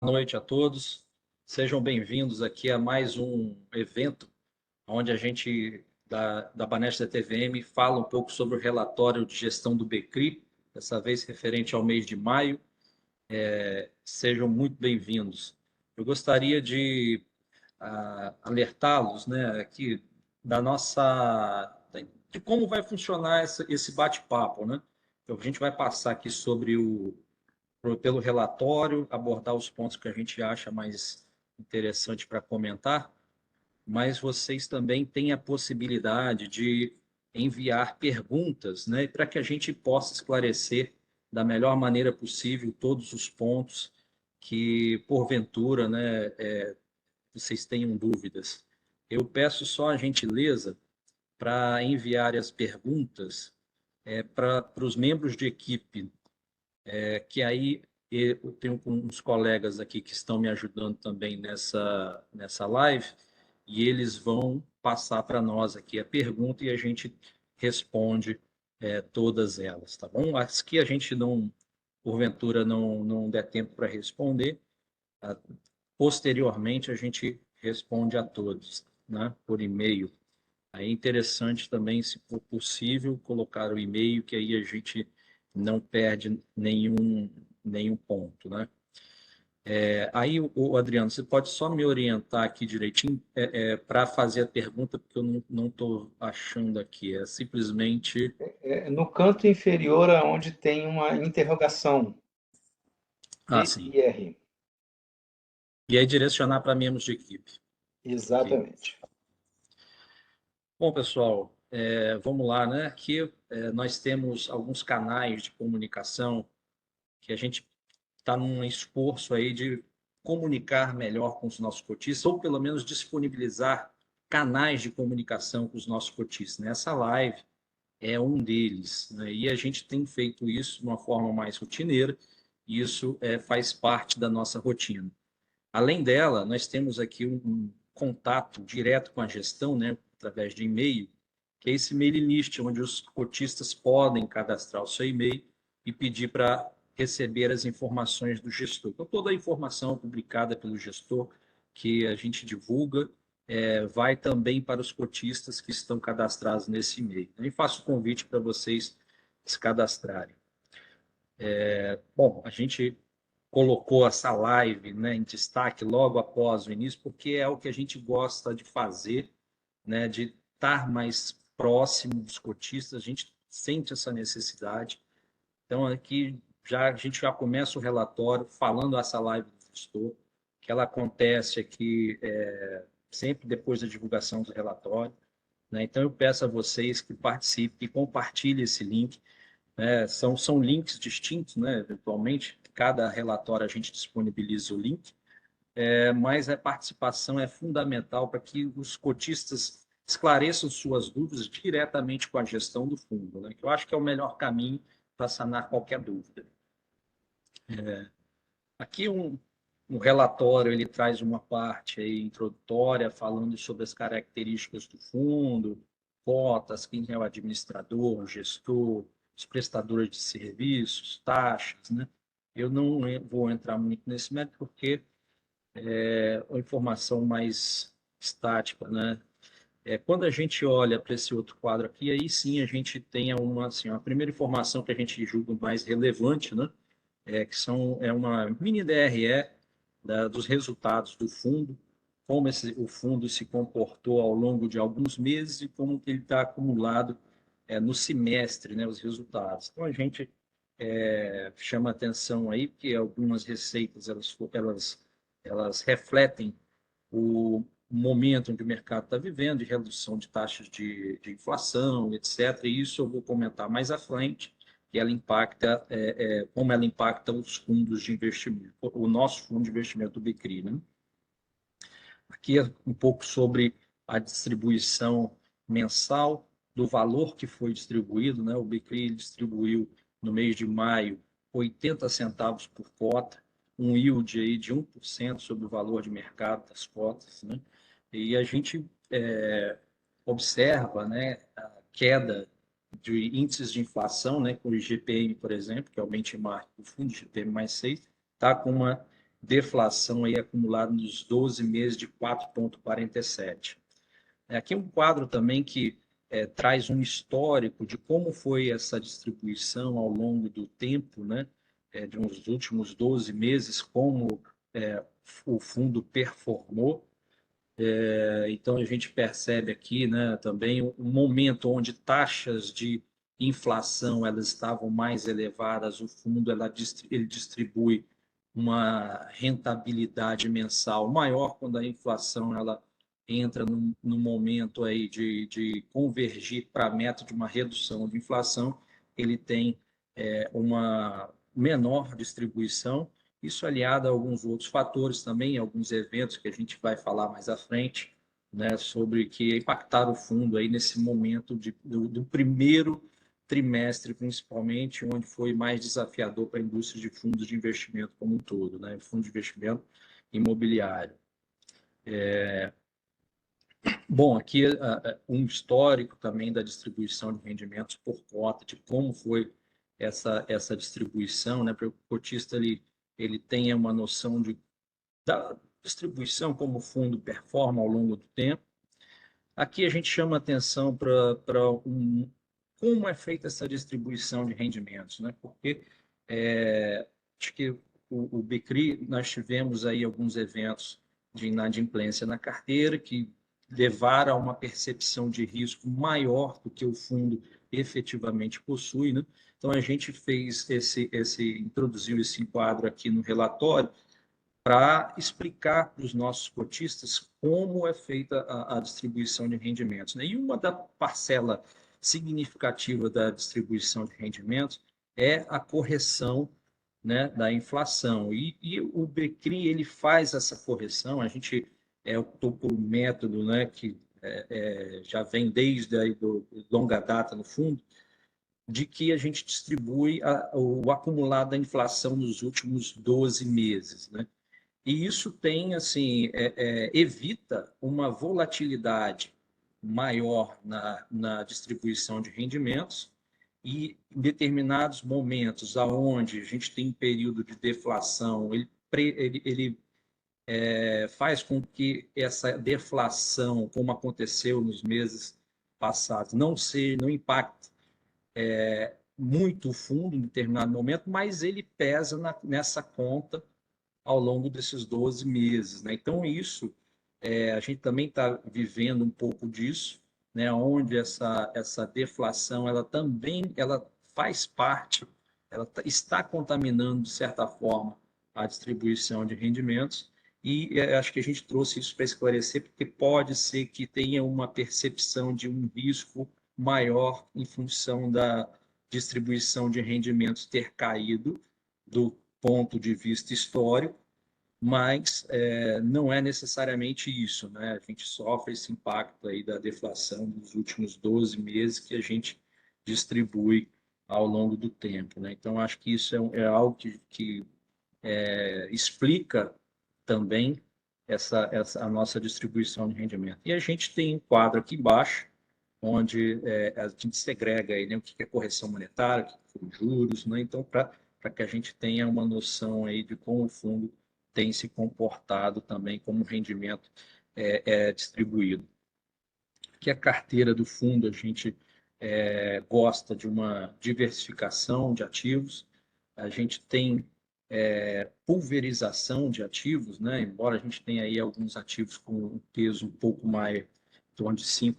Noite a todos. Sejam bem-vindos aqui a mais um evento onde a gente da Banespa TVM fala um pouco sobre o relatório de gestão do Becri, dessa vez referente ao mês de maio. Sejam muito bem-vindos. Eu gostaria de alertá-los, né, aqui da nossa de como vai funcionar esse bate-papo, né? Então, a gente vai passar aqui sobre pelo relatório, abordar os pontos que a gente acha mais interessante para comentar, mas vocês também têm a possibilidade de enviar perguntas, né, para que a gente possa esclarecer da melhor maneira possível todos os pontos que, porventura, né, vocês tenham dúvidas. Eu peço só a gentileza para enviar as perguntas para os membros de equipe que aí eu tenho uns colegas aqui que estão me ajudando também nessa live, e eles vão passar para nós aqui a pergunta e a gente responde todas elas, tá bom? As que a gente não, porventura, não der tempo para responder, tá? Posteriormente a gente responde a todos, né, por e-mail. Aí é interessante também, se for possível, colocar o e-mail, que aí a gente não perde nenhum ponto, né? Aí, o Adriano, você pode só me orientar aqui direitinho para fazer a pergunta, porque eu não estou achando aqui. É simplesmente. No canto inferior, onde tem uma interrogação, Ah, sim. PIR. E aí direcionar para membros de equipe. Ok. Exatamente. Bom, pessoal, vamos lá, né? Aqui nós temos alguns canais de comunicação que a gente está num esforço aí de comunicar melhor com os nossos cotistas, ou pelo menos disponibilizar canais de comunicação com os nossos cotistas, né? Essa live é um deles, né? E a gente tem feito isso de uma forma mais rotineira, e isso faz parte da nossa rotina. Além dela, nós temos aqui um contato direto com a gestão, né, através de e-mail, que é esse mailing list, onde os cotistas podem cadastrar o seu e-mail e pedir para receber as informações do gestor. Então, toda a informação publicada pelo gestor que a gente divulga vai também para os cotistas que estão cadastrados nesse e-mail. Eu faço o convite para vocês se cadastrarem. Bom, a gente colocou essa live, né, em destaque logo após o início, porque é o que a gente gosta de fazer, né, de estar mais próximo dos cotistas, a gente sente essa necessidade. Então, aqui a gente já começa o relatório falando essa live do gestor, que ela acontece aqui sempre depois da divulgação do relatório, né? Então, eu peço a vocês que participem e compartilhem esse link, né? São links distintos, né? Eventualmente, cada relatório a gente disponibiliza o link, mas a participação é fundamental para que os cotistas esclareçam suas dúvidas diretamente com a gestão do fundo, né? Que eu acho que é o melhor caminho para sanar qualquer dúvida. Aqui um relatório ele traz uma parte aí introdutória falando sobre as características do fundo, cotas, quem é o administrador, o gestor, os prestadores de serviços, taxas, né? Eu não vou entrar muito nesse método porque é uma informação mais estática, né? Quando a gente olha para esse outro quadro aqui, aí sim a gente tem assim, a primeira informação que a gente julga mais relevante, né? É uma mini DRE dos resultados do fundo, como o fundo se comportou ao longo de alguns meses e como ele está acumulado no semestre, né, os resultados. Então, a gente chama atenção aí, porque algumas receitas elas refletem o momento em que o mercado está vivendo, de redução de taxas de inflação, etc. E isso eu vou comentar mais à frente, que ela impacta, como ela impacta os fundos de investimento, o nosso fundo de investimento do BCRI, né? Aqui é um pouco sobre a distribuição mensal do valor que foi distribuído, né? O BCRI distribuiu no mês de maio 80 centavos por cota, um yield aí de 1% sobre o valor de mercado das cotas, né? E a gente observa, né, a queda de índices de inflação, né, com o IGPM, por exemplo, que é o benchmark do fundo IGPM mais 6, está com uma deflação aí acumulada nos 12 meses de 4,47. Aqui um quadro também que traz um histórico de como foi essa distribuição ao longo do tempo, né? De uns últimos 12 meses, como o fundo performou. Então, a gente percebe aqui, né, também um momento onde taxas de inflação elas estavam mais elevadas, o fundo ele distribui uma rentabilidade mensal maior quando a inflação ela entra no momento aí de convergir para a meta de uma redução de inflação, ele tem uma menor distribuição. Isso aliado a alguns outros fatores também, alguns eventos que a gente vai falar mais à frente, né, sobre que impactaram o fundo aí nesse momento do primeiro trimestre, principalmente, onde foi mais desafiador para a indústria de fundos de investimento como um todo, né, fundo de investimento imobiliário. Bom, aqui um histórico também da distribuição de rendimentos por cota, de como foi essa distribuição, né, para o cotista ele tenha uma noção da distribuição, como o fundo performa ao longo do tempo. Aqui a gente chama atenção para como é feita essa distribuição de rendimentos, né? Porque acho que o BCRI, nós tivemos aí alguns eventos de inadimplência na carteira que levaram a uma percepção de risco maior do que o fundo efetivamente possui, né? Então a gente fez introduziu esse quadro aqui no relatório para explicar para os nossos cotistas como é feita a distribuição de rendimentos, né? E uma da parcela significativa da distribuição de rendimentos é a correção, né, da inflação. E o BCRI ele faz essa correção. A gente optou por um método, né, que já vem desde aí do longa data no fundo, de que a gente distribui o acumulado da inflação nos últimos 12 meses, né? E isso tem, assim, evita uma volatilidade maior na distribuição de rendimentos e em determinados momentos aonde a gente tem um período de deflação, ele faz com que essa deflação, como aconteceu nos meses passados, não impacte muito o fundo em determinado momento, mas ele pesa nessa conta ao longo desses 12 meses, né? Então, isso, a gente também está vivendo um pouco disso, né? Onde essa deflação, ela também faz parte, está contaminando, de certa forma, a distribuição de rendimentos, e acho que a gente trouxe isso para esclarecer, porque pode ser que tenha uma percepção de um risco maior em função da distribuição de rendimentos ter caído do ponto de vista histórico, mas não é necessariamente isso, né? A gente sofre esse impacto aí da deflação dos últimos 12 meses que a gente distribui ao longo do tempo, né? Então, acho que isso é algo que explica também a nossa distribuição de rendimento. E a gente tem um quadro aqui embaixo, onde a gente segrega aí, né, o que é correção monetária, o que são juros, né? Então, para que a gente tenha uma noção aí de como o fundo tem se comportado também, como o rendimento é distribuído. Aqui a carteira do fundo, a gente gosta de uma diversificação de ativos, a gente tem pulverização de ativos, né? Embora a gente tenha aí alguns ativos com um peso um pouco mais, em torno de 5%,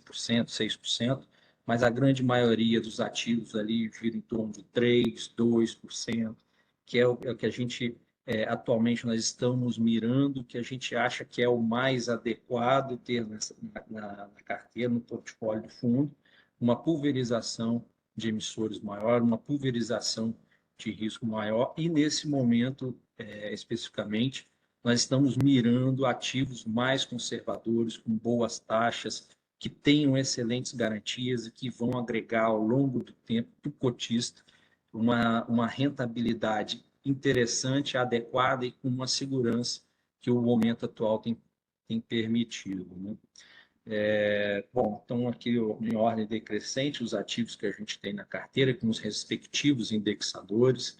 6%, mas a grande maioria dos ativos ali gira em torno de 3%, 2%, que é o que a gente atualmente nós estamos mirando, que a gente acha que é o mais adequado ter na carteira, no portfólio de fundo, uma pulverização de emissores maior, uma pulverização de risco maior, e nesse momento, especificamente, nós estamos mirando ativos mais conservadores, com boas taxas, que tenham excelentes garantias e que vão agregar ao longo do tempo para o cotista uma rentabilidade interessante, adequada e com uma segurança que o momento atual tem permitido, né? Bom, então aqui em ordem decrescente, os ativos que a gente tem na carteira, com os respectivos indexadores.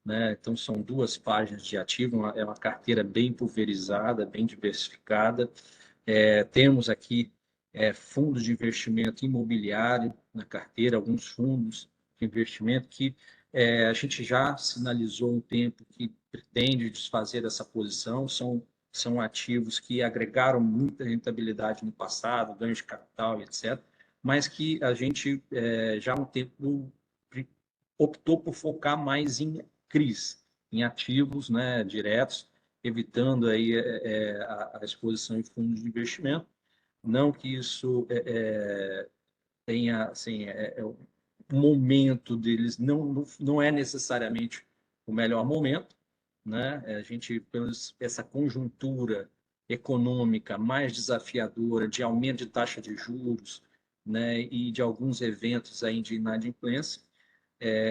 né? Então, são 2 páginas de ativo, é uma carteira bem pulverizada, bem diversificada. Temos aqui fundos de investimento imobiliário na carteira, alguns fundos de investimento que a gente já sinalizou um tempo que pretende desfazer dessa posição, são ativos que agregaram muita rentabilidade no passado, ganhos de capital e etc., mas que a gente já há um tempo optou por focar mais em CRIs, em ativos, né, diretos, evitando aí a exposição em fundos de investimento. Não que isso tenha, assim, o momento deles não é necessariamente o melhor momento, né? A gente, essa conjuntura econômica mais desafiadora de aumento de taxa de juros, né, e de alguns eventos aí de inadimplência,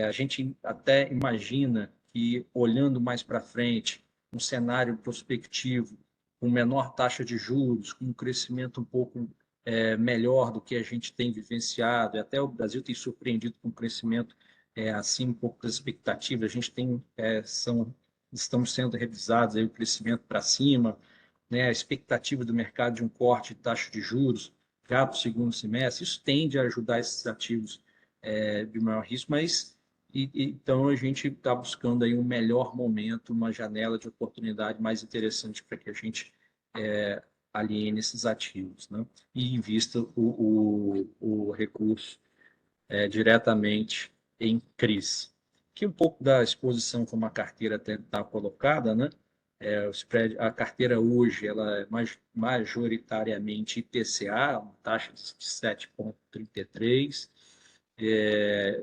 a gente até imagina que, olhando mais para frente, um cenário prospectivo, com menor taxa de juros, com um crescimento um pouco melhor do que a gente tem vivenciado, e até o Brasil tem surpreendido com um crescimento assim um pouco das expectativas. A gente tem, estamos sendo revisados aí o crescimento para cima, né, a expectativa do mercado de um corte de taxa de juros já para o segundo semestre, isso tende a ajudar esses ativos de maior risco, mas então a gente está buscando aí um melhor momento, uma janela de oportunidade mais interessante para que a gente aliene esses ativos, né? E invista o recurso diretamente em CRIs. Aqui um pouco da exposição como a carteira está colocada, né? A carteira hoje ela é majoritariamente IPCA, uma taxa de 7,33,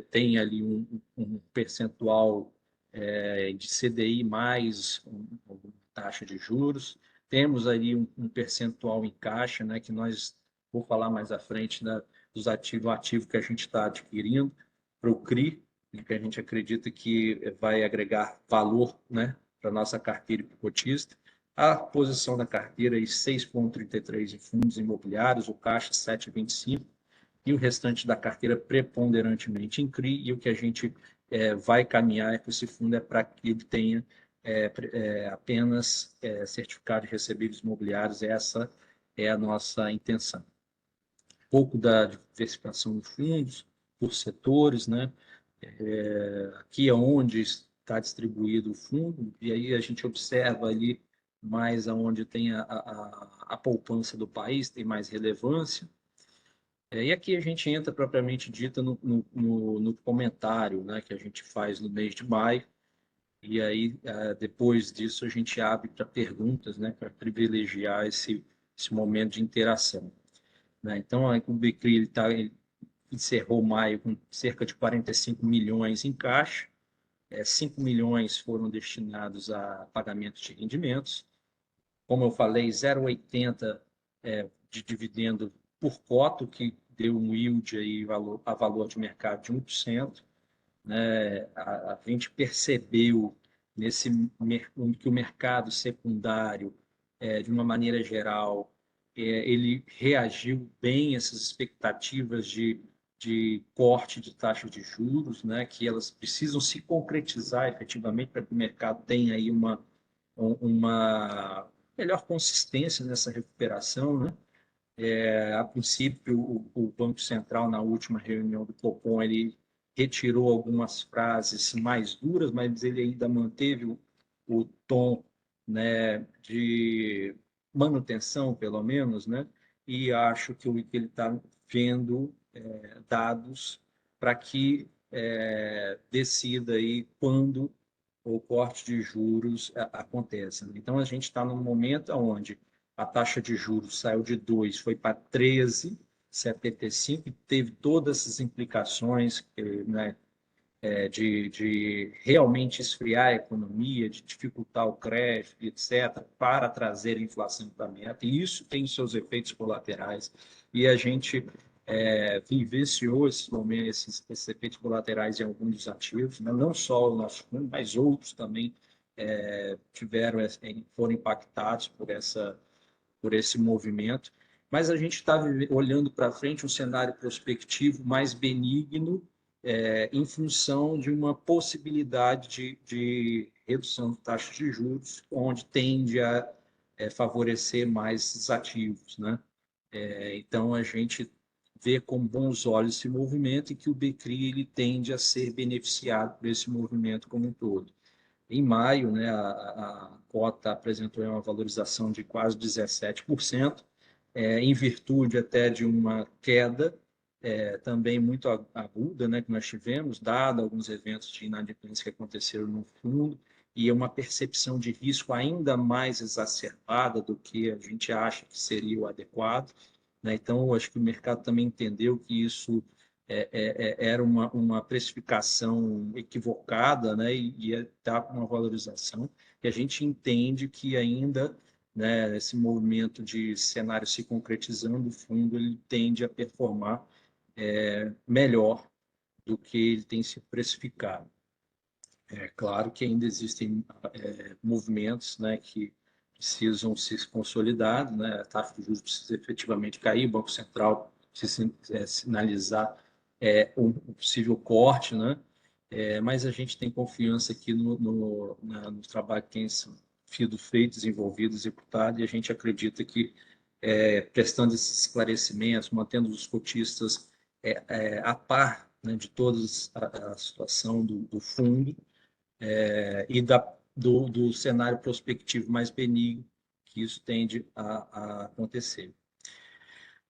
tem ali um percentual de CDI mais taxa de juros, temos ali um percentual em caixa, né, que nós, vou falar mais à frente, né, dos ativos, o ativo que a gente está adquirindo para o CRI, que a gente acredita que vai agregar valor, né, para a nossa carteira para o cotista. A posição da carteira é 6,33 em fundos imobiliários, o caixa 7,25, e o restante da carteira preponderantemente em CRI, e o que a gente vai caminhar com esse fundo é para que ele tenha apenas certificado de recebíveis imobiliários. Essa é a nossa intenção. Um pouco da diversificação dos fundos por setores, né? Aqui é onde está distribuído o fundo, e aí a gente observa ali mais aonde tem a poupança do país, tem mais relevância. E aqui a gente entra propriamente dita no comentário, né, que a gente faz no mês de maio, e aí depois disso a gente abre para perguntas, né, para privilegiar esse momento de interação, né? Então, o Becri ele encerrou maio com cerca de 45 milhões em caixa, 5 milhões foram destinados a pagamento de rendimentos, como eu falei, 0,80 de dividendo por cota, que deu um yield aí a valor de mercado de 1%. Né? A gente percebeu que o mercado secundário, de uma maneira geral, ele reagiu bem a essas expectativas de corte de taxa de juros, né? Que elas precisam se concretizar efetivamente para que o mercado tenha aí uma melhor consistência nessa recuperação, né? A princípio, o Banco Central, na última reunião do Copom, ele retirou algumas frases mais duras, mas ele ainda manteve o tom, né, de manutenção, pelo menos, né? E acho que ele está vendo dados para que decida aí quando o corte de juros acontece. Então, a gente está num momento onde a taxa de juros saiu de 2, foi para 13,75, e teve todas essas implicações, né, de realmente esfriar a economia, de dificultar o crédito, etc., para trazer a inflação para a meta. E isso tem seus efeitos colaterais. E a gente vivenciou esses momentos, esses efeitos colaterais em alguns dos ativos, né? Não só o nosso fundo, mas outros também foram impactados por esse movimento. Mas a gente está olhando para frente um cenário prospectivo mais benigno, em função de uma possibilidade de redução de taxas de juros, onde tende a favorecer mais esses ativos, né? Então, a gente vê com bons olhos esse movimento e que o BCRI ele tende a ser beneficiado por esse movimento como um todo. Em maio, né, a cota apresentou uma valorização de quase 17%, em virtude até de uma queda também muito aguda, né, que nós tivemos, dado alguns eventos de inadimplência que aconteceram no fundo, e uma percepção de risco ainda mais exacerbada do que a gente acha que seria o adequado, né? Então, eu acho que o mercado também entendeu que isso era uma precificação equivocada, né? E ia estar com uma valorização, e a gente entende que ainda, né, esse movimento de cenário se concretizando, o fundo ele tende a performar melhor do que ele tem se precificado. É claro que ainda existem movimentos, né, que precisam se consolidar, né, a taxa de juros precisa efetivamente cair, o Banco Central precisa sinalizar um possível corte, né, mas a gente tem confiança aqui no trabalho que tem sido feito, desenvolvido, executado, e a gente acredita que, prestando esses esclarecimentos, mantendo os cotistas a par, né, de toda a situação do fundo, e do cenário prospectivo mais benigno, que isso tende a acontecer.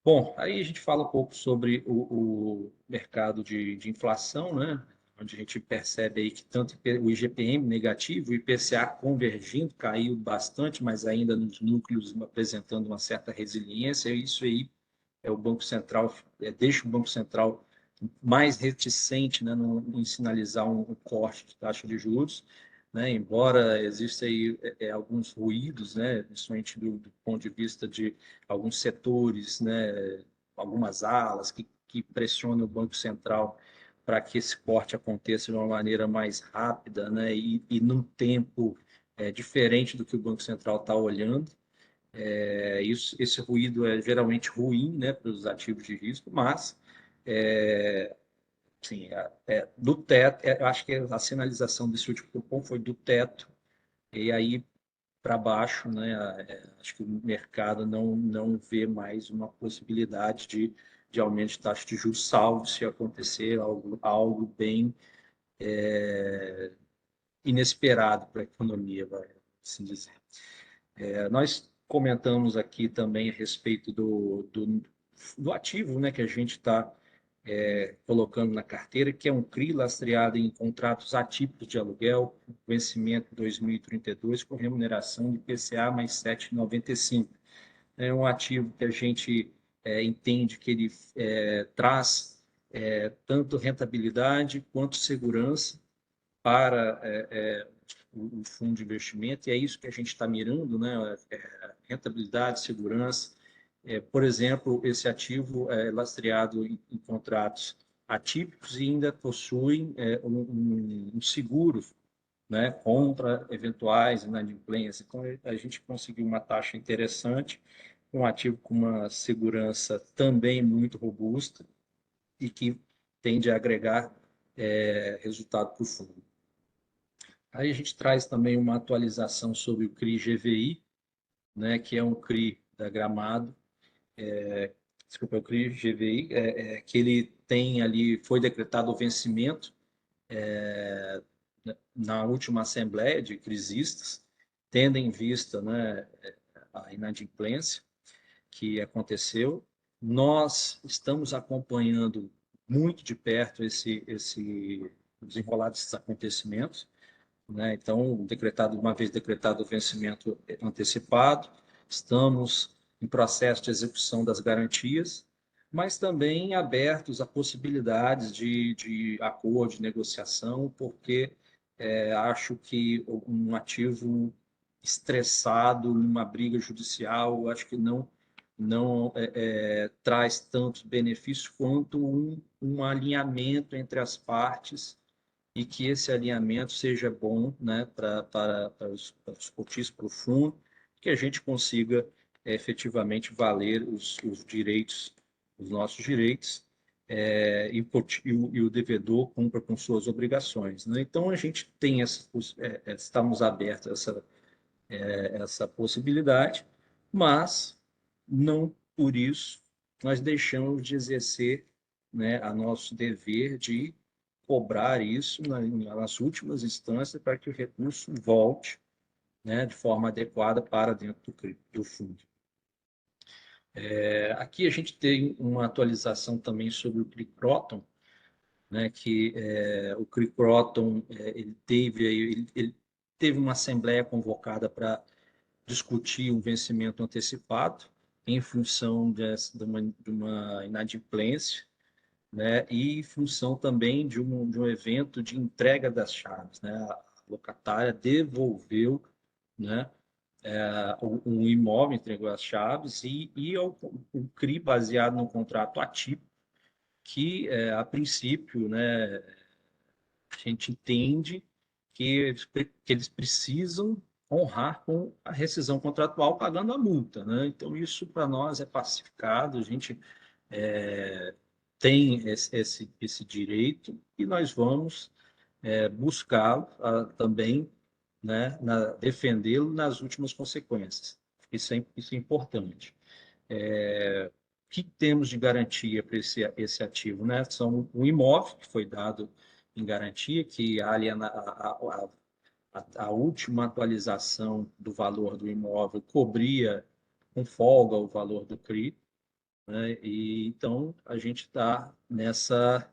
Bom, aí a gente fala um pouco sobre o mercado de inflação, né? Onde a gente percebe aí que tanto o IGPM negativo, o IPCA convergindo, caiu bastante, mas ainda nos núcleos apresentando uma certa resiliência. Isso aí o Banco Central deixa o Banco Central mais reticente, né, em sinalizar um corte de taxa de juros, né, embora exista aí alguns ruídos, né, principalmente do ponto de vista de alguns setores, né, algumas alas que pressionam o Banco Central para que esse corte aconteça de uma maneira mais rápida, né, e num tempo diferente do que o Banco Central está olhando. Esse ruído é geralmente ruim, né, para os ativos de risco, mas sim, do teto, eu acho que a sinalização desse último cupom foi do teto, e aí para baixo, né, acho que o mercado não vê mais uma possibilidade de aumento de taxa de juros, salvo se acontecer algo bem inesperado para a economia, vai assim dizer. Nós comentamos aqui também a respeito do ativo, né, que a gente está colocando na carteira, que é um CRI lastreado em contratos atípicos de aluguel, vencimento 2032, com remuneração de IPCA mais 7,95. É um ativo que a gente entende que ele traz tanto rentabilidade quanto segurança para o fundo de investimento, e é isso que a gente está mirando, né? Rentabilidade, segurança. Por exemplo, esse ativo é lastreado em contratos atípicos e ainda possui um seguro, né, contra eventuais inadimplências. Então, a gente conseguiu uma taxa interessante, um ativo com uma segurança também muito robusta e que tende a agregar resultado para o fundo. Aí a gente traz também uma atualização sobre o CRI GVI, né, que é um CRI da Gramado, desculpa, o CRI GVI, que ele tem ali, foi decretado o vencimento na última assembleia de crisistas, tendo em vista, né, a inadimplência que aconteceu. Nós estamos acompanhando muito de perto esse desenrolar desses acontecimentos, né? Então, uma vez decretado o vencimento antecipado, estamos em processo de execução das garantias, mas também abertos a possibilidades de acordo, de negociação, porque acho que um ativo estressado numa briga judicial, acho que não traz tantos benefícios quanto um alinhamento entre as partes e que esse alinhamento seja bom, né, para os cotistas, para o fundo, que a gente consiga efetivamente valer os direitos, os nossos direitos, e o devedor cumpra com suas obrigações, né? Então, a gente tem estamos abertos a essa possibilidade, mas não por isso nós deixamos de exercer, né, a nosso dever de cobrar isso nas últimas instâncias para que o recurso volte, né, de forma adequada para dentro do fundo. Aqui a gente tem uma atualização também sobre o CRI-Croton, né, que o CRI-Croton ele teve uma assembleia convocada para discutir um vencimento antecipado em função de uma inadimplência, né, e em função também de um evento de entrega das chaves, né? A locatária devolveu, né, um imóvel, entregou as chaves e o CRI baseado no contrato atípico que, a princípio, né, a gente entende que eles precisam honrar com a rescisão contratual pagando a multa, né? Então, isso para nós é pacificado, a gente tem esse direito e nós vamos buscá-lo também, né, defendê-lo nas últimas consequências. Isso é importante. O que temos de garantia para esse ativo, né? São o imóvel que foi dado em garantia, que a última atualização do valor do imóvel cobria com folga o valor do CRI, né? E então a gente está nessa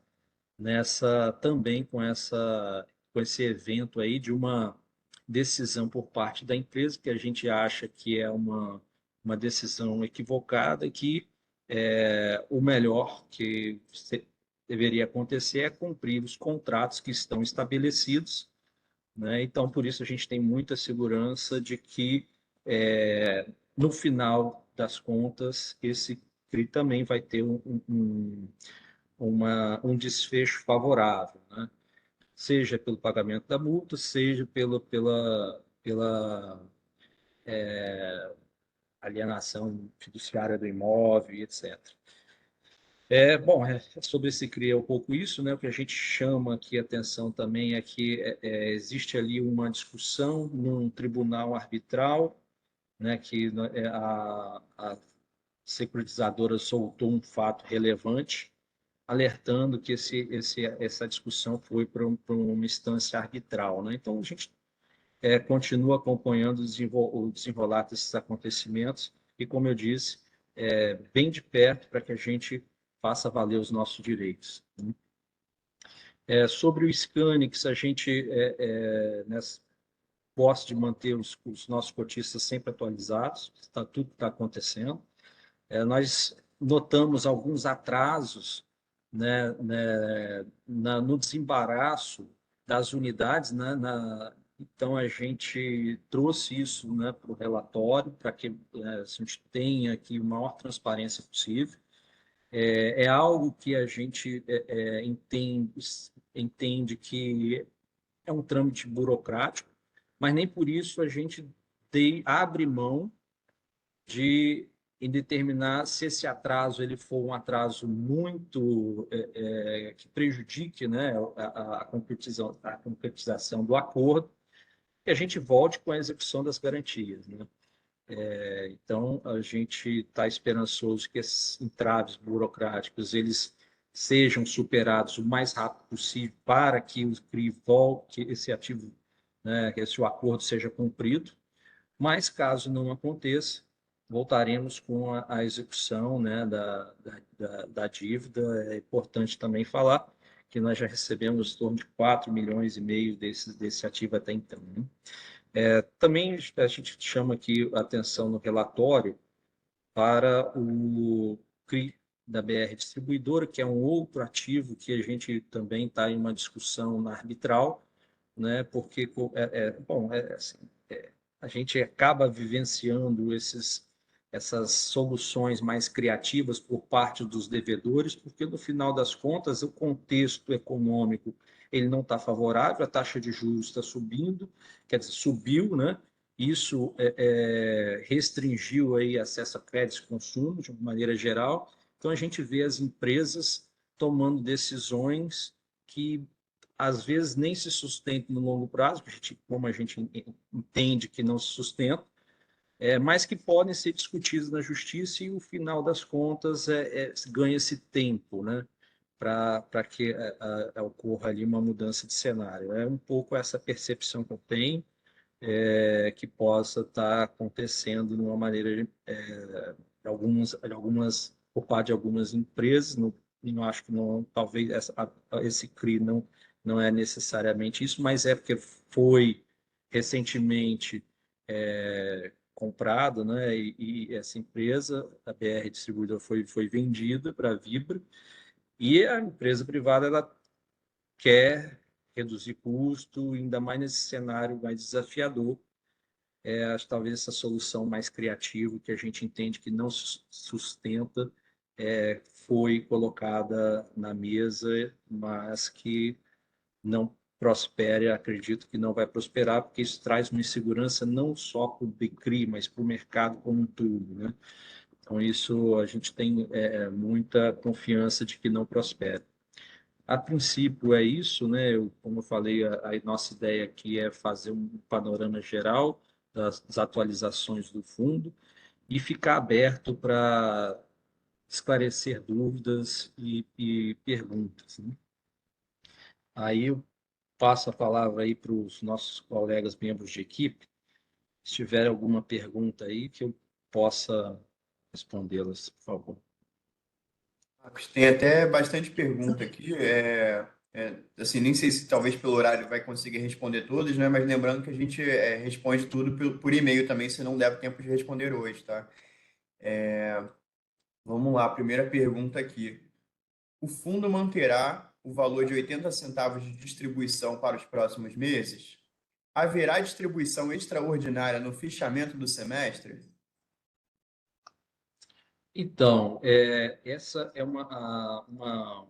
também com esse evento aí de uma decisão por parte da empresa que a gente acha que é uma decisão equivocada, que o melhor que deveria acontecer é cumprir os contratos que estão estabelecidos, né? Então, por isso, a gente tem muita segurança de que, no final das contas, esse CRI também vai ter um desfecho favorável, né? Seja pelo pagamento da multa, seja pela alienação fiduciária do imóvel, etc. Bom, sobre esse CRI é um pouco isso, né? O que a gente chama aqui a atenção também é que existe ali uma discussão num tribunal arbitral, né? Que a securitizadora soltou um fato relevante, alertando que essa discussão foi para uma instância arbitral, né? Então, a gente continua acompanhando o desenrolar desses acontecimentos e, como eu disse, bem de perto para que a gente faça valer os nossos direitos. Sobre o Scanix, a gente gosta de manter os nossos cotistas sempre atualizados, tudo que está acontecendo. Nós notamos alguns atrasos, né, no desembaraço das unidades, né, então a gente trouxe isso, né, para o relatório, para que a gente tenha aqui o maior transparência possível. É algo que a gente entende que é um trâmite burocrático, mas nem por isso a gente abre mão de em determinar se esse atraso ele for um atraso muito que prejudique, né, a concretização do acordo, que a gente volte com a execução das garantias, né? Então, a gente está esperançoso que esses entraves burocráticos eles sejam superados o mais rápido possível para que o CRI volte, que esse ativo, né, que esse acordo seja cumprido. Mas, caso não aconteça, voltaremos com a execução, né, da dívida. É importante também falar que nós já recebemos em torno de 4,5 milhões desse ativo até então, né? Também a gente chama aqui a atenção no relatório para o CRI da BR Distribuidora, que é um outro ativo que a gente também está em uma discussão na arbitral, né? Porque bom, assim, a gente acaba vivenciando essas soluções mais criativas por parte dos devedores, porque no final das contas o contexto econômico ele não está favorável, a taxa de juros está subindo, quer dizer, subiu, né? Isso restringiu aí acesso a créditos e consumo de uma maneira geral. Então a gente vê as empresas tomando decisões que às vezes nem se sustentam no longo prazo, como a gente entende que não se sustenta, mas que podem ser discutidas na justiça e, no final das contas, ganha-se tempo, né, para que ocorra ali uma mudança de cenário. É um pouco essa percepção que eu tenho, que possa estar acontecendo de uma maneira, por parte de algumas empresas. Não acho que não, talvez esse CRI não é necessariamente isso, mas é porque foi recentemente comprado, né? E essa empresa, a BR Distribuidora, foi vendida para a Vibra, e a empresa privada ela quer reduzir custo, ainda mais nesse cenário mais desafiador. Acho que talvez essa solução mais criativa, que a gente entende que não sustenta, foi colocada na mesa, mas que não prospere. Acredito que não vai prosperar, porque isso traz uma insegurança não só para o BCRI, mas para o mercado como um todo, né? Então, isso a gente tem muita confiança de que não prospere. A princípio é isso, né? Como eu falei, a nossa ideia aqui é fazer um panorama geral das atualizações do fundo e ficar aberto para esclarecer dúvidas e perguntas, né? Aí eu passo a palavra aí para os nossos colegas membros de equipe, se tiver alguma pergunta aí que eu possa respondê-las, por favor. Tem até bastante pergunta aqui. Assim, nem sei se talvez pelo horário vai conseguir responder todas, né? Mas lembrando que a gente responde tudo por e-mail também, se não der tempo de responder hoje, tá? Vamos lá, primeira pergunta aqui. O fundo manterá o valor de 80 centavos de distribuição para os próximos meses? Haverá distribuição extraordinária no fechamento do semestre? Então, essa é uma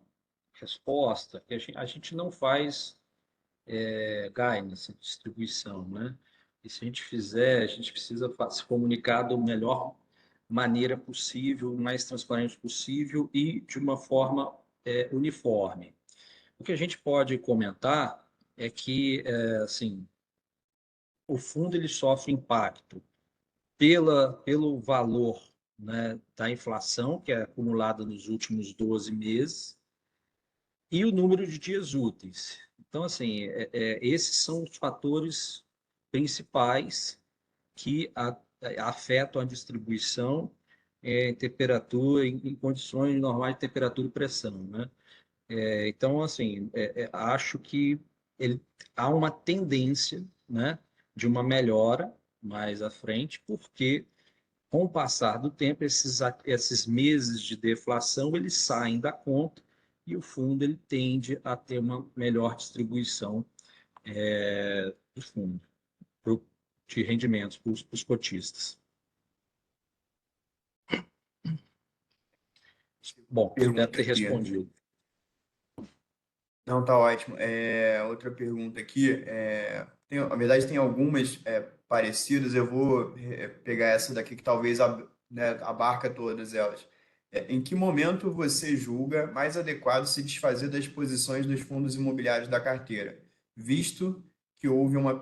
resposta que a gente não faz guidance, distribuição, né? E se a gente fizer, a gente precisa se comunicar da melhor maneira possível, o mais transparente possível e de uma forma uniforme. O que a gente pode comentar é que, assim, o fundo ele sofre impacto pelo valor, né, da inflação, que é acumulada nos últimos 12 meses, e o número de dias úteis. Então, assim, esses são os fatores principais que afetam a distribuição em temperatura, em condições normais de temperatura e pressão, né? Então, assim, acho que há uma tendência, né, de uma melhora mais à frente, porque com o passar do tempo, esses meses de deflação eles saem da conta e o fundo ele tende a ter uma melhor distribuição do fundo, de rendimentos para os cotistas. Bom, espero Pergunta ter aqui. respondido. Não, tá ótimo. Outra pergunta aqui. Na verdade, tem algumas parecidas. Eu vou pegar essa daqui que talvez né, abarca todas elas. Em que momento você julga mais adequado se desfazer das posições dos fundos imobiliários da carteira, visto que houve uma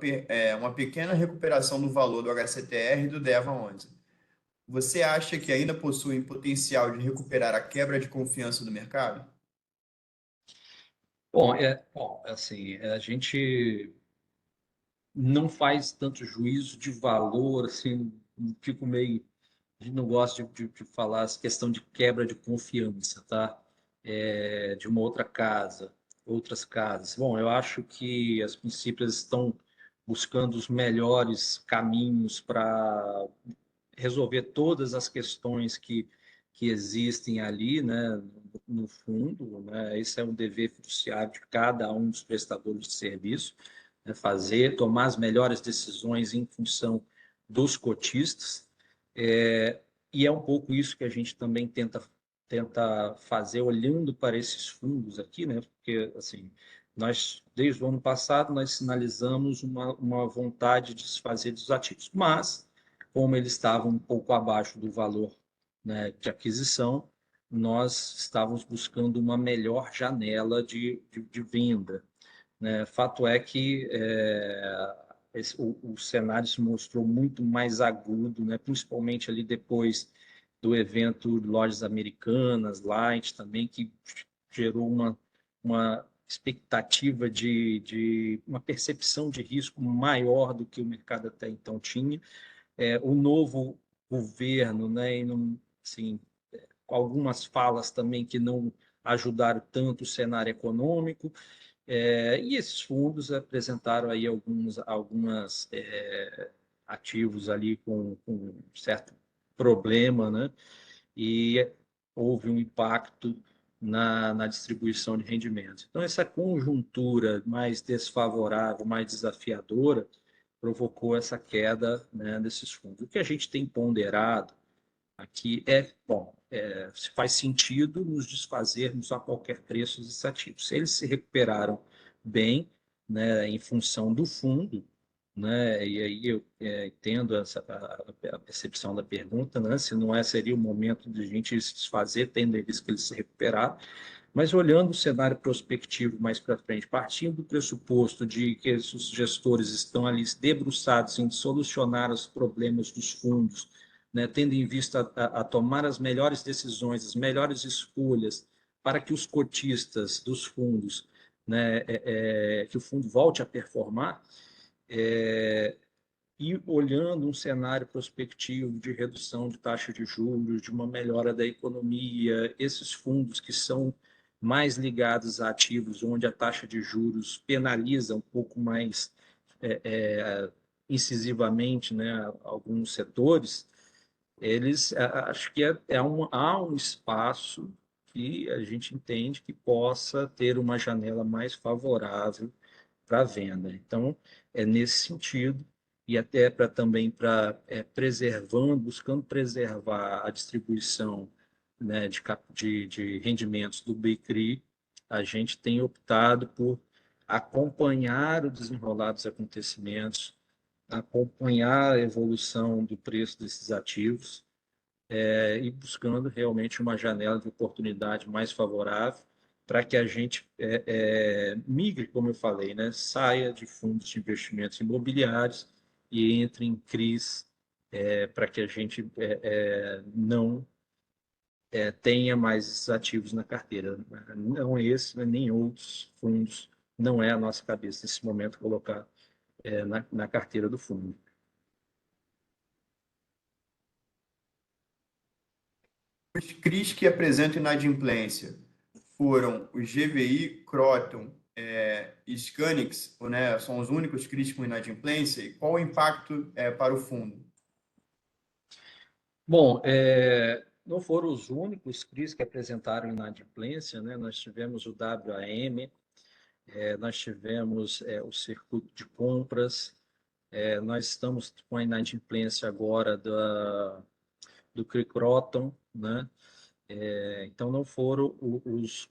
pequena recuperação no valor do HCTR e do DEVA 11? Você acha que ainda possuem potencial de recuperar a quebra de confiança do mercado? Bom, assim, a gente não faz tanto juízo de valor, assim, fico meio, a gente não gosta de falar essa questão de quebra de confiança, tá? De uma outra casa, outras casas. Bom, eu acho que as princípios estão buscando os melhores caminhos para resolver todas as questões que existem ali, né, no fundo, né? Esse é um dever fiduciário de cada um dos prestadores de serviço, né, tomar as melhores decisões em função dos cotistas, é, e é um pouco isso que a gente também tenta fazer olhando para esses fundos aqui, né? Porque assim, nós desde o ano passado nós sinalizamos uma vontade de se fazer dos ativos, mas como eles estavam um pouco abaixo do valor, né, de aquisição, nós estávamos buscando uma melhor janela de venda, né? Fato é que o cenário se mostrou muito mais agudo, né? Principalmente ali depois do evento Lojas Americanas, Light também, que gerou uma expectativa de uma percepção de risco maior do que o mercado até então tinha. O novo governo, né, e não, assim, com algumas falas também que não ajudaram tanto o cenário econômico, e esses fundos apresentaram aí algumas ativos ali com certo problema, né? E houve um impacto na distribuição de rendimentos. Então, essa conjuntura mais desfavorável, mais desafiadora, provocou essa queda, né, desses fundos. O que a gente tem ponderado aqui bom, se faz sentido nos desfazermos a qualquer preço desses ativos. Se eles se recuperaram bem, né, em função do fundo, né, e aí eu entendo a percepção da pergunta, né, se não seria o momento de a gente se desfazer, tendo eles que eles se recuperaram, mas olhando o cenário prospectivo mais para frente, partindo do pressuposto de que os gestores estão ali debruçados em solucionar os problemas dos fundos, né, tendo em vista a tomar as melhores decisões, as melhores escolhas para que os cotistas dos fundos, né, que o fundo volte a performar, e olhando um cenário prospectivo de redução de taxa de juros, de uma melhora da economia, esses fundos que são mais ligados a ativos onde a taxa de juros penaliza um pouco mais incisivamente, né, alguns setores, eles acho que há um espaço que a gente entende que possa ter uma janela mais favorável para a venda. Então, é nesse sentido, e até para também para preservando, buscando preservar a distribuição, né, de rendimentos do BCRI, a gente tem optado por acompanhar o desenrolar dos acontecimentos, acompanhar a evolução do preço desses ativos, e buscando realmente uma janela de oportunidade mais favorável para que a gente migre, como eu falei, né, saia de fundos de investimentos imobiliários e entre em CRIs, para que a gente não tenha mais esses ativos na carteira. Não esse, nem outros fundos, não é a nossa cabeça nesse momento colocar na carteira do fundo. Os CRIs que apresentam inadimplência foram o GVI, Croton e Scanix, né? São os únicos CRIs com inadimplência. E qual o impacto para o fundo? Bom, não foram os únicos CRIs que apresentaram inadimplência, né? Nós tivemos o WAM, nós tivemos o circuito de compras, nós estamos com a inadimplência agora do CRI Croton, né? Então, não foram os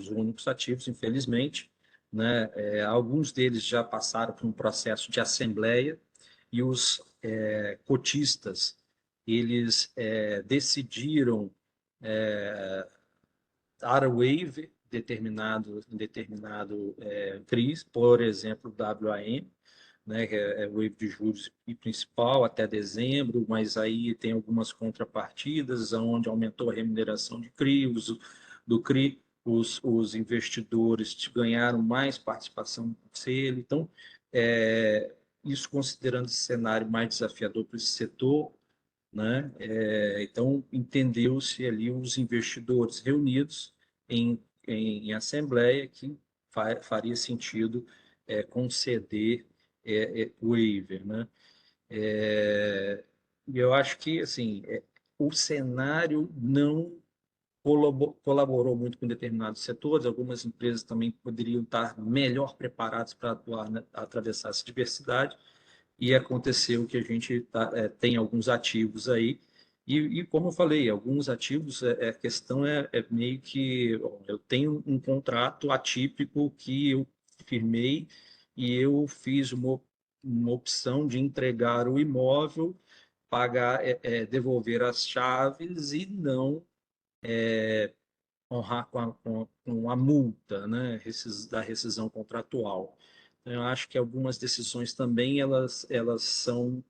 únicos ativos, infelizmente, né? Alguns deles já passaram por um processo de assembleia e os cotistas, eles decidiram dar waiver determinado CRIs, por exemplo, WAM, né, que é waiver de juros e principal até dezembro, mas aí tem algumas contrapartidas, onde aumentou a remuneração de CRI, do CRI, os investidores ganharam mais participação no conselho. Então, isso considerando esse cenário mais desafiador para esse setor, né? Então, entendeu-se ali os investidores reunidos em assembleia que faria sentido conceder o waiver, né? E eu acho que assim o cenário não colaborou muito com determinados setores, algumas empresas também poderiam estar melhor preparadas para atuar, né, atravessar essa diversidade, e aconteceu que a gente tem alguns ativos aí, e como eu falei, alguns ativos, a questão meio que, bom, eu tenho um contrato atípico que eu firmei e eu fiz uma opção de entregar o imóvel, pagar, devolver as chaves e não honrar com a multa, né, da rescisão contratual. Então, eu acho que algumas decisões também elas são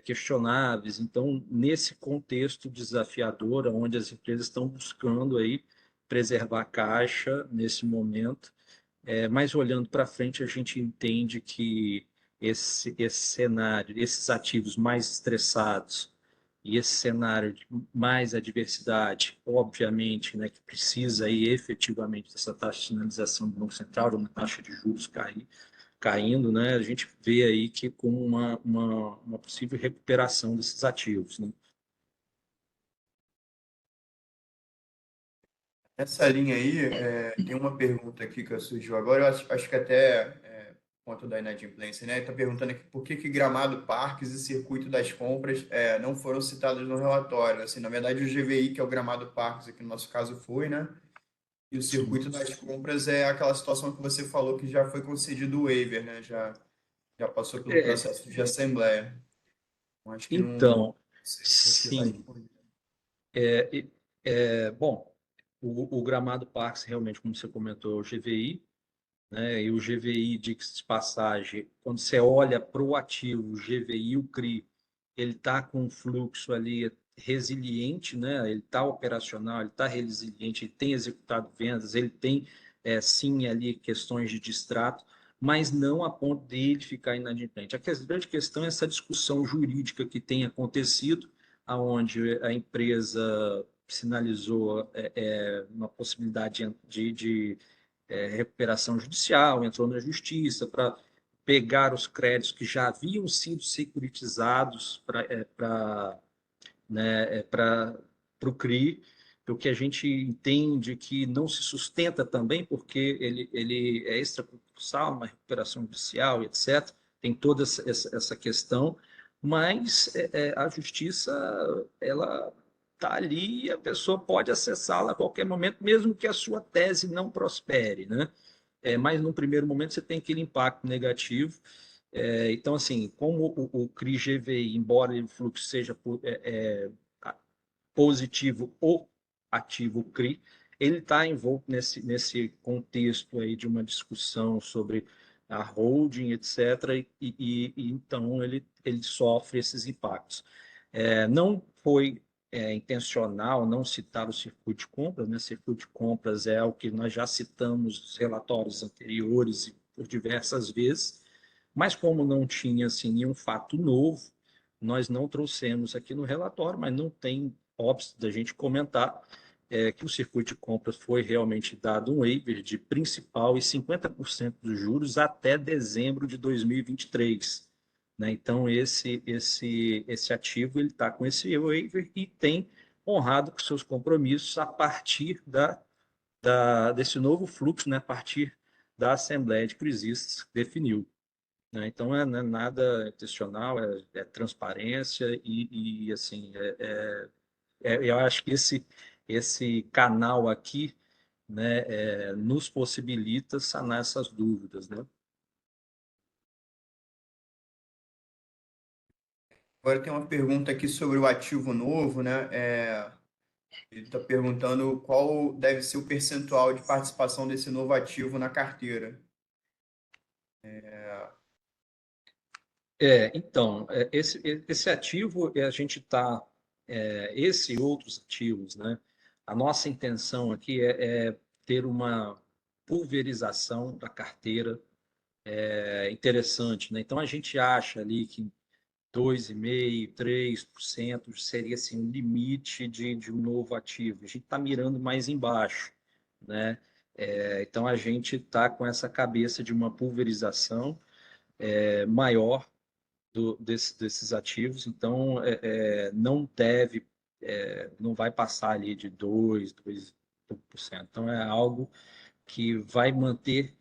questionáveis. Então, nesse contexto desafiador, onde as empresas estão buscando aí preservar a caixa nesse momento, mas olhando para frente, a gente entende que esse cenário, esses ativos mais estressados e esse cenário de mais adversidade, obviamente, né, que precisa aí efetivamente dessa taxa de sinalização do Banco Central, de uma taxa de juros caindo, né, a gente vê aí que com uma possível recuperação desses ativos, né? Nessa linha aí, tem uma pergunta aqui que surgiu agora, eu acho que até por conta da inadimplência, né? Está perguntando aqui por que que Gramado Parques e Circuito das Compras não foram citados no relatório. Assim, na verdade, o GVI, que é o Gramado Parques, aqui no nosso caso foi, né? E o Sim. Circuito das Compras é aquela situação que você falou que já foi concedido o waiver, né? Já passou pelo É, processo de assembleia. Então, acho que não então, sei se você vai sim. responder. É, bom, o Gramado Parques, realmente, como você comentou, é o GVI, né? E o GVI, diga-se de passagem, quando você olha para o ativo, o GVI, o CRI, ele está com um fluxo ali resiliente, né? Ele está operacional, ele está resiliente, ele tem executado vendas, ele tem, sim, ali questões de distrato, mas não a ponto dele ficar inadimplente. Grande questão é essa discussão jurídica que tem acontecido, aonde a empresa sinalizou uma possibilidade de recuperação judicial, entrou na justiça para pegar os créditos que já haviam sido securitizados para o CRI, o que a gente entende que não se sustenta também, porque ele é extraconcursal, uma recuperação judicial, etc. Tem toda essa questão, mas a justiça ela está ali e a pessoa pode acessá-la a qualquer momento, mesmo que a sua tese não prospere, né? Mas no primeiro momento você tem aquele impacto negativo. Então, assim, como o CRI-GVI, embora o fluxo seja positivo ou ativo CRI, ele está envolto nesse contexto aí de uma discussão sobre a holding, etc., e então ele sofre esses impactos. Não foi intencional não citar o circuito de compras, né? Circuito de compras é o que nós já citamos nos relatórios anteriores e por diversas vezes, mas como não tinha assim, nenhum fato novo, nós não trouxemos aqui no relatório, mas não tem óbvio da gente comentar que o circuito de compras foi realmente dado um waiver de principal e 50% dos juros até dezembro de 2023. Né? Então, esse ativo ele está com esse waiver e tem honrado com seus compromissos a partir desse novo fluxo, né? A partir da Assembleia de Crisistas que definiu. Né? Então, não é nada intencional, é transparência assim, eu acho que esse canal aqui, né, nos possibilita sanar essas dúvidas, né? Agora tem uma pergunta aqui sobre o ativo novo, né? Ele está perguntando qual deve ser o percentual de participação desse novo ativo na carteira. Então, esse ativo, a gente está, esse e outros ativos, né? A nossa intenção aqui é ter uma pulverização da carteira interessante, né? Então, a gente acha ali que 2,5%, 3% seria assim, um limite de um novo ativo. A gente está mirando mais embaixo, né? Então, a gente está com essa cabeça de uma pulverização maior desses ativos, então não deve, não vai passar ali de 2%. Então é algo que vai manter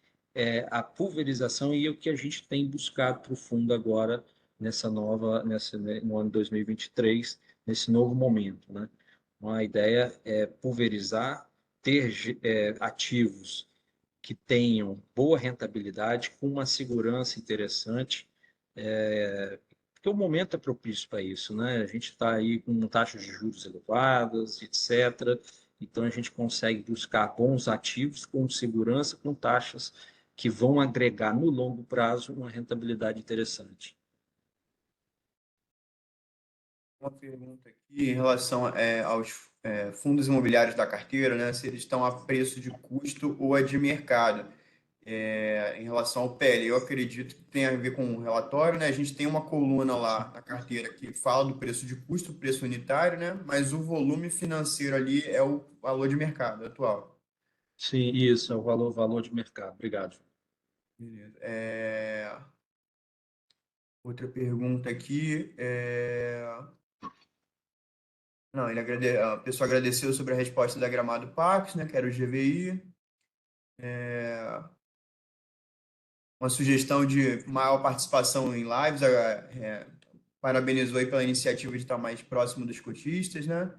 a pulverização e é o que a gente tem buscado para o fundo agora no ano 2023, nesse novo momento, né? Então, a ideia é pulverizar, ter ativos que tenham boa rentabilidade, com uma segurança interessante, porque o momento é propício para isso, né? A gente está aí com taxas de juros elevadas, etc. Então a gente consegue buscar bons ativos com segurança, com taxas que vão agregar no longo prazo uma rentabilidade interessante. Uma pergunta aqui em relação aos fundos imobiliários da carteira, né? Se eles estão a preço de custo ou a de mercado. Em relação ao PL, eu acredito que tem a ver com o relatório, né? A gente tem uma coluna lá na carteira que fala do preço de custo, preço unitário, né? Mas o volume financeiro ali é o valor de mercado atual. Sim, isso é o valor de mercado. Obrigado. Beleza. Outra pergunta aqui. Não, a pessoa agradeceu sobre a resposta da Gramado Pax, né? Que era o GVI. Uma sugestão de maior participação em lives. Parabenizou aí pela iniciativa de estar mais próximo dos cotistas, né?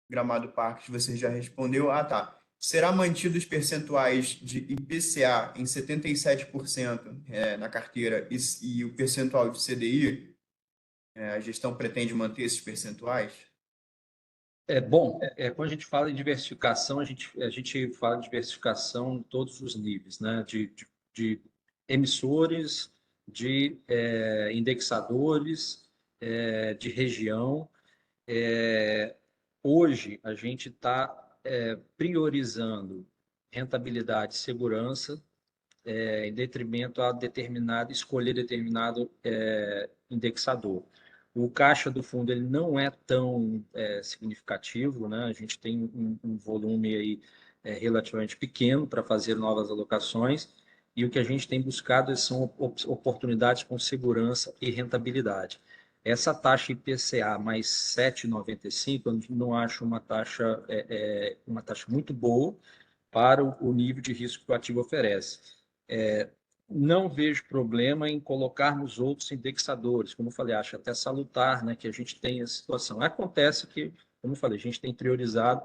Gramado Parques, você já respondeu. Ah, tá. Será mantido os percentuais de IPCA em 77% na carteira e o percentual de CDI? A gestão pretende manter esses percentuais? Bom, quando a gente fala em diversificação, a gente fala de diversificação em todos os níveis, né? De emissores, de indexadores, de região. Hoje, a gente está priorizando rentabilidade e segurança em detrimento a escolher determinado indexador. O caixa do fundo ele não é tão significativo, né? A gente tem um volume aí relativamente pequeno para fazer novas alocações e o que a gente tem buscado são oportunidades com segurança e rentabilidade. Essa taxa IPCA mais 7,95, eu não acho uma taxa muito boa para o nível de risco que o ativo oferece. Não vejo problema em colocarmos outros indexadores, como eu falei, acho até salutar, né, que a gente tenha essa situação. Acontece que, como eu falei, a gente tem priorizado,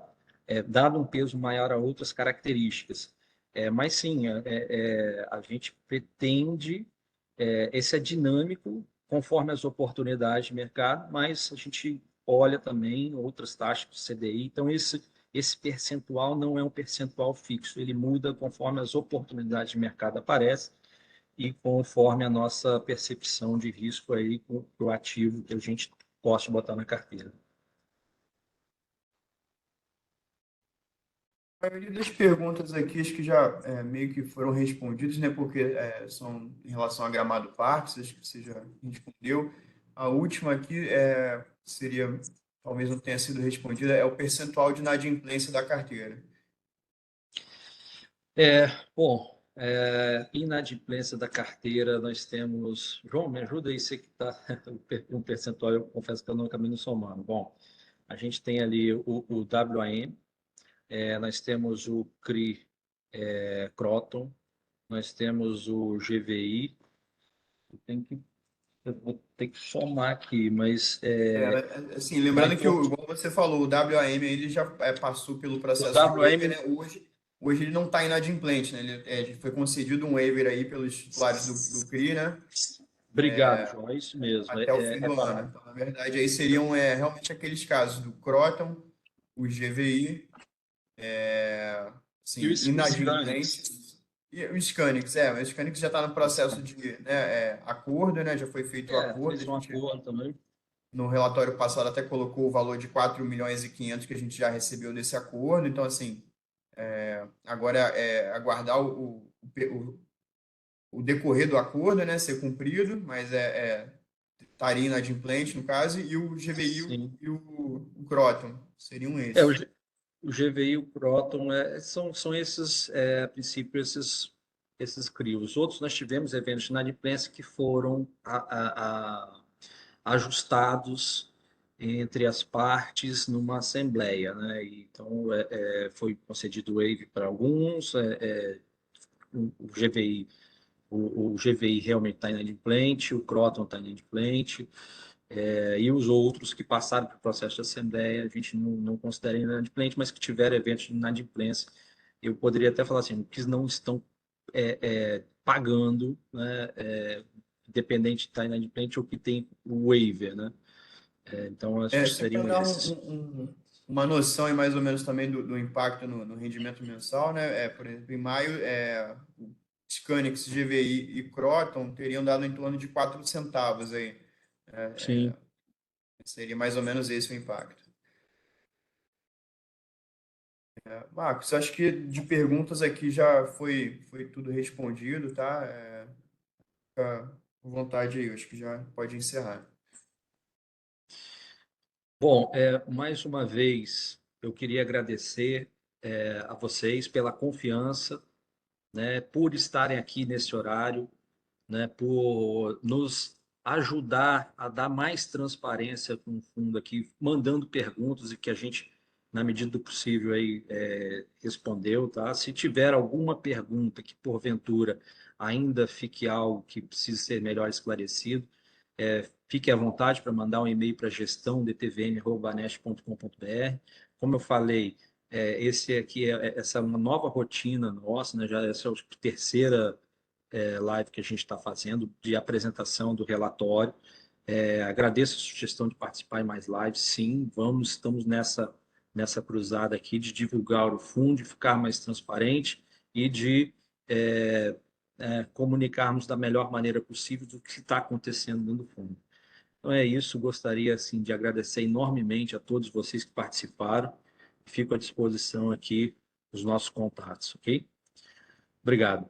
dado um peso maior a outras características. Mas sim, a gente pretende, esse é dinâmico, conforme as oportunidades de mercado, mas a gente olha também outras taxas de CDI, então esse percentual não é um percentual fixo, ele muda conforme as oportunidades de mercado aparecem e conforme a nossa percepção de risco aí com o ativo que a gente possa botar na carteira. A maioria das perguntas aqui acho que já meio que foram respondidas, né? Porque são em relação a Gramado Parques, acho que você já respondeu. A última aqui seria, talvez não tenha sido respondida, é o percentual de inadimplência da carteira. Bom, inadimplência da carteira, nós temos. João, me ajuda aí, você que está um percentual, eu confesso que eu não acabei não somando. Bom, a gente tem ali o WAM, nós temos o CRI Croton, nós temos o GVI, eu vou ter que somar aqui, mas Assim, lembrando que, igual você falou, o WAM ele já passou pelo o processo de waiver, WM. né? Hoje ele não está inadimplente, né? Ele foi concedido um waiver aí pelos titulares do CRI, né? Obrigado, João, é isso mesmo. Até o fim do ano. Então, na verdade, aí seriam realmente aqueles casos do Croton, o GVI, E o assim, Scanix. inadimplentes. E o Scanix, o Scanix já está no processo de acordo, né? Já foi feito o acordo. A Fez um gente, acordo também. no relatório passado, até colocou o valor de 4 milhões e 500 que a gente já recebeu desse acordo. Então, assim, agora aguardar o decorrer do acordo, né? Ser cumprido, mas estaria inadimplente, no caso, e o GVI Sim. e o Croton seriam É, o, esses. G- o GVI e o Proton são esses, a princípio, esses CRIs. Os outros nós tivemos eventos de inadimplência que foram ajustados entre as partes numa assembleia, né? Então, foi concedido waiver para alguns, o GVI, o GVI realmente está inadimplente, o Croton está inadimplente, e os outros que passaram pelo processo de assembleia, a gente não considera inadimplente, mas que tiveram eventos de inadimplência, eu poderia até falar assim, que não estão pagando, né, independente de estar inadimplente ou que tem o waiver, né? Então, acho que Você quer seriam dar esses. uma noção aí mais ou menos também do impacto no rendimento mensal, né? Por exemplo, em maio, o Scanics, GVI e Croton teriam dado em torno de 4 centavos aí. Sim. Seria mais ou menos esse o impacto. Marcos, acho que de perguntas aqui já foi tudo respondido, tá? Fica à vontade aí, acho que já pode encerrar. Bom, mais uma vez, eu queria agradecer a vocês pela confiança, né, por estarem aqui nesse horário, né, por nos ajudar a dar mais transparência com o fundo aqui, mandando perguntas e que a gente, na medida do possível, aí, respondeu, tá? Se tiver alguma pergunta que, porventura, ainda fique algo que precise ser melhor esclarecido, fique à vontade para mandar um e-mail para gestão.dtvm@banest.com.br. Como eu falei, esse aqui essa é uma nova rotina nossa, né? Já essa é a terceira live que a gente está fazendo de apresentação do relatório. Agradeço a sugestão de participar em mais lives. Sim, estamos nessa cruzada aqui de divulgar o fundo, de ficar mais transparente e de comunicarmos da melhor maneira possível do que está acontecendo dentro do fundo. Então é isso, gostaria assim, de agradecer enormemente a todos vocês que participaram. Fico à disposição aqui dos nossos contatos, ok? Obrigado.